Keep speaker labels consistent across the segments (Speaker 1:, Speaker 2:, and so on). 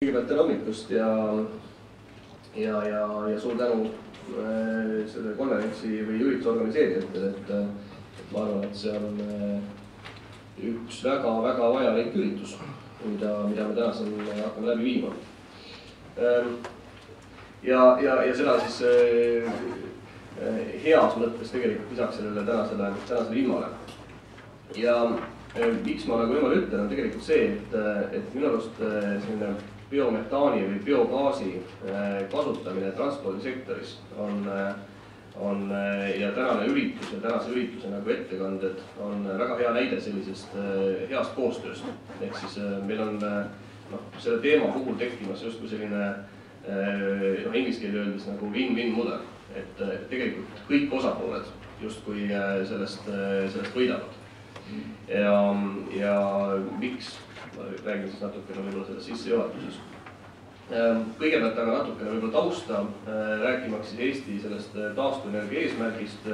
Speaker 1: Kõigepealt tere hommikust ja suur tänu selle konverentsi või ürituse organiseerijatele, et ma arvan, et see on üks väga vajalik üritus, mida me täna siin hakkame läbi viima. Ja seda siis heas mõttes tegelikult lisaks sellele tänasele ilmale. Ja miks ma nagu niimoodi ütlen, on tegelikult see, et minu arust selline biometaani või biogaasi kasutamine transpordisektoris on ja tänase ürituse nagu ettekanded on väga hea näide sellisest heast koostööst. Ehk siis meil on selle teema puhul tekkimas justkui selline inglise keeli öeldes nagu win-win mudel, et tegelikult kõik osapooled justkui sellest võidavad. Ja miks? Ma räägin siis natukene võib-olla selles sissejuhatuses. Kõigepealt aga natukene võib-olla tausta, rääkimaks siis Eesti sellest taastuvenergia eesmärgist.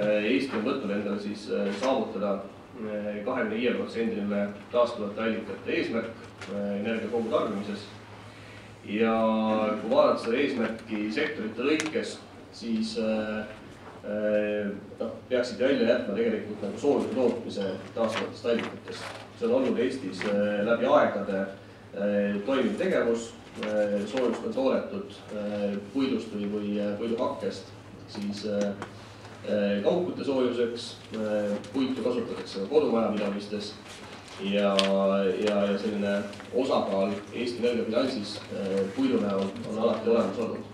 Speaker 1: Eesti on võtnud endale siis saavutada 25% taastuvate allikate eesmärk energia kogutarbimises. Ja kui vaadata seda eesmärki sektorite lõikes, siis peaksid välja jätma tegelikult nagu soojuse tootmise taastuvatest allikatest. See on olnud Eestis läbi aegade toimiv tegevus, soojust on toodetud puidust või puiduhakkest, siis kaugkütte soojuseks, puitu kasutatakse kodumajapidamistes ja selline osakaal Eesti energiabilansis puidu näol on alati olemas olnud.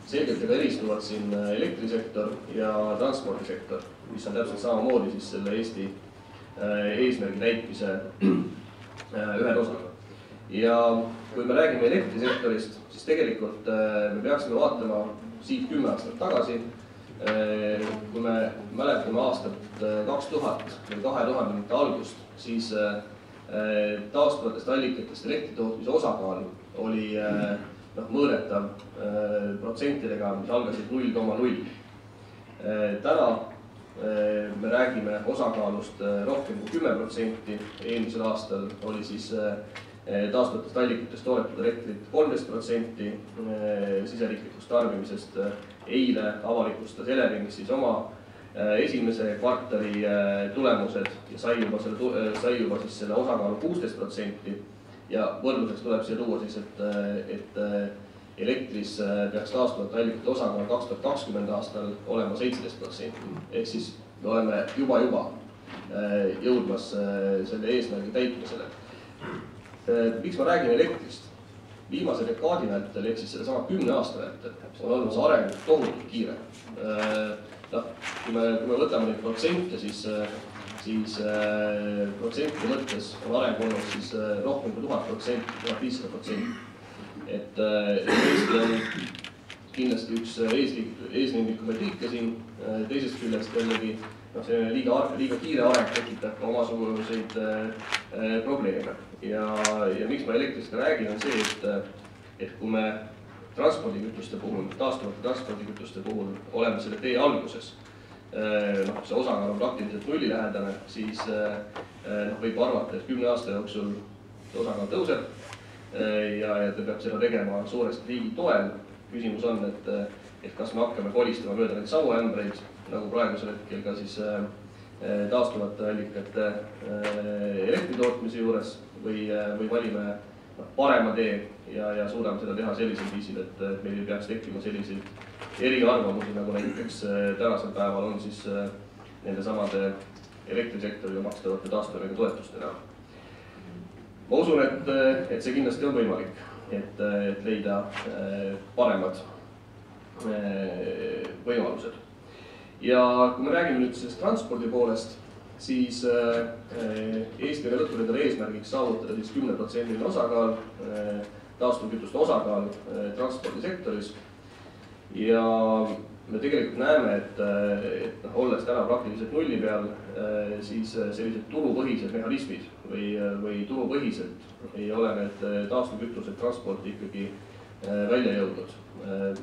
Speaker 1: Selgelt eristuvad siin elektrisektor ja transpordisektor, mis on täpselt samamoodi siis selle Eesti eesmärgi täitmise ühed osaga. Ja kui me räägime elektrisektorist, siis tegelikult me peaksime vaatama siit 10 aastat tagasi. Kui me mäletame aastat 2000 või 2000 algust, siis taastuvatest allikatest elektritootmise osakaal oli mõõdetav protsentidega, mis algasid 0,0. Täna me räägime osakaalust rohkem kui 10%, eelmisel aastal oli siis taastuvatest allikatest toodetud elektrit 13% siseriiklikust tarbimisest. Eile avalikustas Elering siis oma esimese kvartali tulemused ja sai juba selle osakaalu 16%. Ja võrdluseks tuleb siia tuua siis, et elektris peaks taastuvate allikate osakaal 2020 aastal olema 17%. Ehk siis me oleme juba jõudmas selle eesmärgi täitmisele. Miks ma räägin elektrist? Viimase dekaadi vältel, ehk siis sellesama 10 aasta vältel on olnud see areng tohutult kiire. Kui me võtame neid protsente, siis protsentide mõttes on areng olnud siis rohkem kui 1000%, 1500%. Et Eesti on kindlasti üks eesrindlikumaid riike siin, teisest küljest jällegi liiga kiire areng tekitab ka omasuguseid probleeme. Ja miks ma elektrist räägin, on see, et kui me transpordikütuste puhul, taastuvate transpordikütuste puhul oleme selle tee alguses, see osakaal on praktiliselt nullilähedane, siis võib arvata, et 10 aasta jooksul see osakaal tõuseb ja ta peab seda tegema suuresti riigi toel. Küsimus on, et kas me hakkame kolistama mööda neid samu ämbreid, nagu praegusel hetkel ka siis taastuvate allikate elektritootmise juures või valime parema tee ja suudame seda teha sellisel viisil, et meil ei peaks tekkima selliseid eriarvamusi, nagu näiteks tänasel päeval on siis nende samade elektrisektoriga makstavate taastuvenergia toetustena. Ma usun, et see kindlasti on võimalik, et leida paremad võimalused. Ja kui me räägime nüüd sellest transpordi poolest, siis Eesti on võtnud endale eesmärgiks saavutada siis 10% osakaal, taastuvkütuste osakaal transpordisektoris. Ja me tegelikult näeme, et olles täna praktiliselt nulli peal, siis sellised turupõhised mehhanismid või turupõhiselt ei ole need taastuvkütused transporti ikkagi välja jõudnud.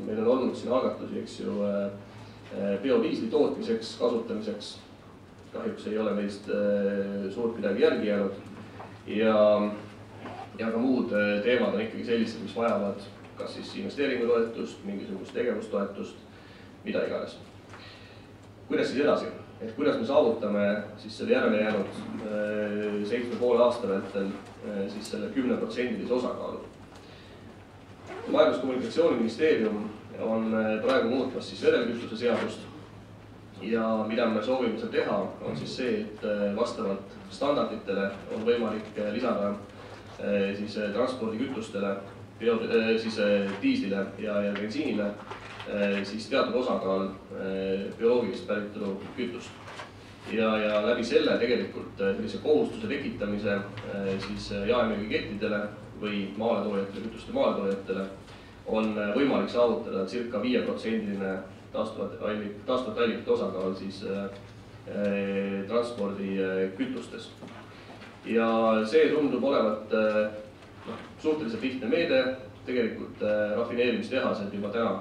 Speaker 1: Meil on olnud siin algatusi, eks ju, biodiisli tootmiseks, kasutamiseks. Kahjuks ei ole neist suurt midagi järgi jäänud. Ja ja ka muud teemad on ikkagi sellised, mis vajavad kas siis investeeringutoetust, mingisugust tegevustoetust, mida iganes. Kuidas siis edasi? Et kuidas me saavutame siis selle järele jäänud 7,5 aasta vältel siis selle 10% osakaalu? Majandus- ja Kommunikatsiooniministeerium on praegu muutmas siis vedelkütuse seadust ja mida me soovime seal teha, on siis see, et vastavalt standarditele on võimalik lisada siis transpordikütustele, siis diislile ja bensiinile siis teatud osakaal bioloogilist päritolu kütust. Ja läbi selle tegelikult sellise kohustuse tekitamise siis jaemüügikettidele või maaletoojatele, kütuste maaletoojatele on võimalik saavutada circa 5% taastuvate allikate osakaal siis transpordikütustes. Ja see tundub olevat suhteliselt lihtne meede, tegelikult rafineerimistehased juba täna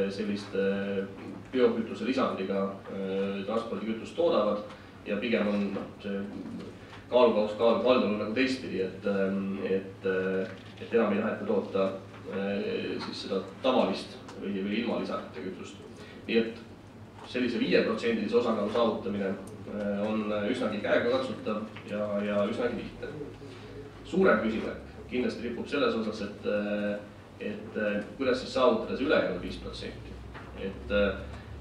Speaker 1: sellist biokütuse lisandiga transpordikütust toodavad ja pigem on see kaalukaus kaldunud nagu teistpidi, et enam ei taheta toota siis seda tavalist või ilma lisandite kütust. Nii et sellise 5% osakaalu saavutamine on üsnagi käegakatsutav ja üsnagi lihtne. Suurem küsimärk kindlasti ripub selles osas, et kuidas siis saavutada see ülejäänud 5%.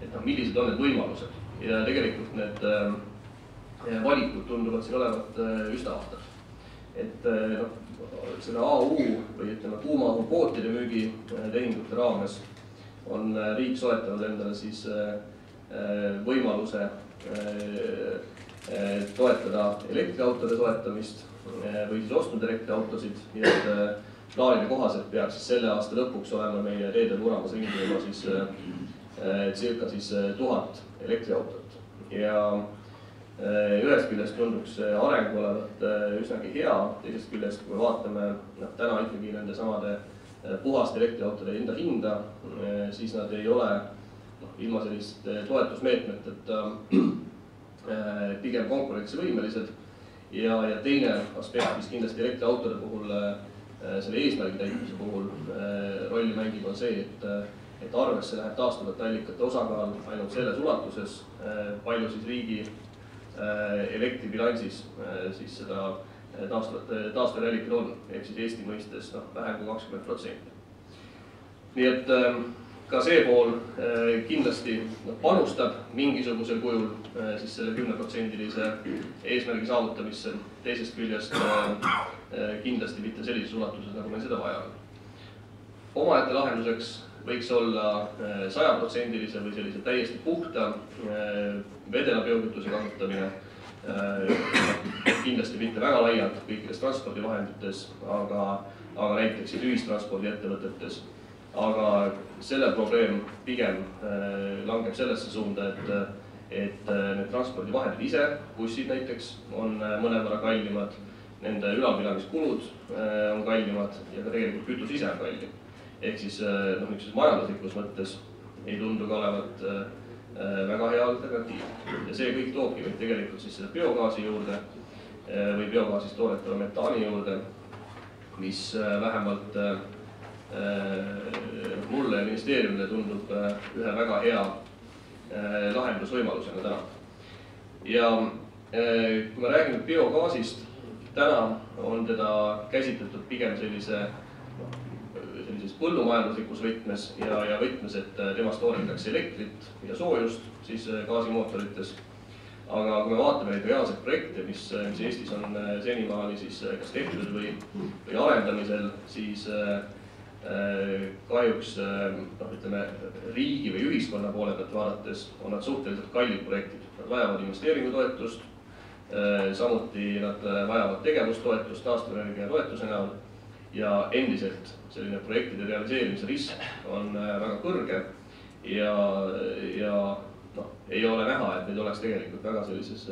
Speaker 1: Et millised on need võimalused ja tegelikult need valikud tunduvad siin olevat üsna ahtad. Et seda AU või ütleme kuumaõhukvootide müügi tehingute raames on riik soetanud endale siis võimaluse toetada elektriautode soetamist või siis ostnud elektriautosid, nii et plaanide kohaselt peaks siis selle aasta lõpuks olema meie teedel vuramas ringi juba siis circa siis 1000 elektriautot. Ja ühest küljest tunduks areng olevat üsnagi hea, teisest küljest, kui me vaatame täna ikkagi nende samade puhaste elektriautode enda hinda, siis nad ei ole ilma selliste toetusmeetmeteta pigem konkurentsivõimelised. Ja teine aspekt, mis kindlasti elektriautode puhul selle eesmärgi täitmise puhul rolli mängib, on see, et arvesse läheb taastuvate allikate osakaal ainult selles ulatuses, palju siis riigi elektribilansis siis seda taastuvad allikad on, ehk siis Eesti mõistes vähem kui 20%. Nii et ka see pool kindlasti panustab mingisugusel kujul siis selle 10%-lise eesmärgi saavutamisse, teisest küljest kindlasti mitte sellises ulatuses, nagu meil seda vaja on. Omaette lahenduseks võiks olla 100%-lise või sellise täiesti puhta vedela biokütuse kasutamine, kindlasti mitte väga laialt kõikides transpordivahendites, aga näiteks ühistranspordiettevõtetes. Aga selle probleem pigem langeb sellesse suunda, et need transpordivahendid ise, bussid näiteks, on mõnevõrra kallimad, nende ülalpidamiskulud on kallimad ja ka tegelikult kütus ise on kallim. Ehk siis majanduslikus mõttes ei tundu ka olevat väga hea alternatiiv. Ja see kõik toobki meid tegelikult siis selle biogaasi juurde või biogaasist toodetava metaani juurde, mis vähemalt mulle ja ministeeriumile tundub ühe väga hea lahendusvõimalusena täna. Ja kui me räägime biogaasist, täna on teda käsitletud pigem sellises põllumajanduslikus võtmes ja võtmes, et temast toodetakse elektrit ja soojust siis gaasimootorites. Aga kui me vaatame neid reaalseid projekte, mis Eestis on senimaani siis kas tehtud või arendamisel, siis kahjuks ütleme, riigi või ühiskonna poole pealt vaadates on nad suhteliselt kallid projektid. Nad vajavad investeeringutoetust, samuti nad vajavad tegevustoetust taastuvenergia toetuse näol ja endiselt selline projektide realiseerimise risk on väga kõrge ja ei ole näha, et neid oleks tegelikult väga sellises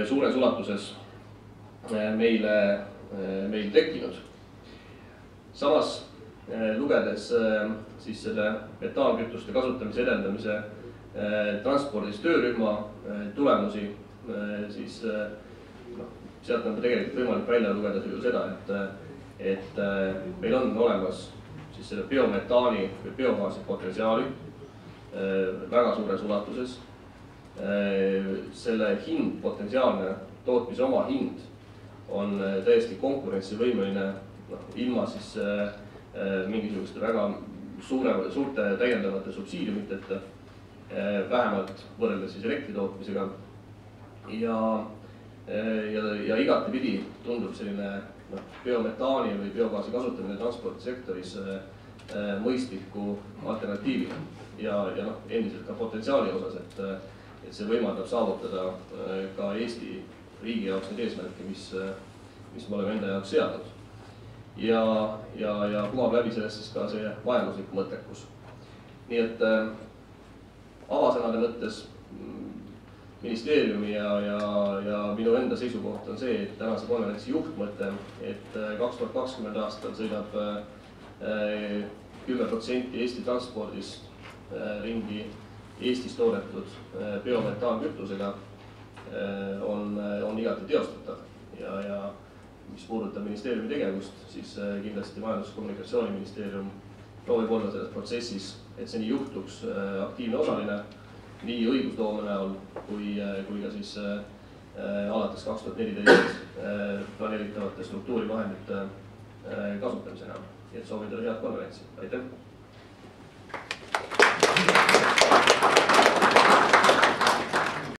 Speaker 1: suures ulatuses meil tekkinud. Samas, lugedes siis selle metaankütuste kasutamise edendamise transpordis töörühma tulemusi, siis sealt on tegelikult võimalik välja lugeda seda, et meil on olemas siis selle biometaani või biogaasi potentsiaali väga suures ulatuses. Selle hind, potentsiaalne tootmise oma hind on täiesti konkurentsivõimeline ilma siis mingisuguste väga suurte täiendavate subsiidiumiteta, vähemalt võrreldes siis elektri tootmisega. Ja igatepidi tundub selline biometaani või biogaasi kasutamine transpordisektoris mõistliku alternatiivina ja endiselt ka potentsiaali osas, et see võimaldab saavutada ka Eesti riigi jaoks neid eesmärke, mis me oleme enda jaoks seadnud. Ja kumab läbi sellest siis ka see majanduslik mõttekus. Nii et avasõnade mõttes ministeeriumi ja minu enda seisukoht on see, et tänase konverentsi juhtmõte, et 2020. aastal sõidab 10% Eesti transpordist ringi Eestis toodetud biometaankütusega on igati teostatav. Ja mis puudutab ministeeriumi tegevust, siis kindlasti Majandus- ja Kommunikatsiooniministeerium proovib olla selles protsessis, et see nii juhtuks aktiivne osaline nii õigusloome näol kui ka siis alates 2014 planeeritavate struktuurivahendite kasutamise näol. Et soovin teile head konverentsi. Aitäh!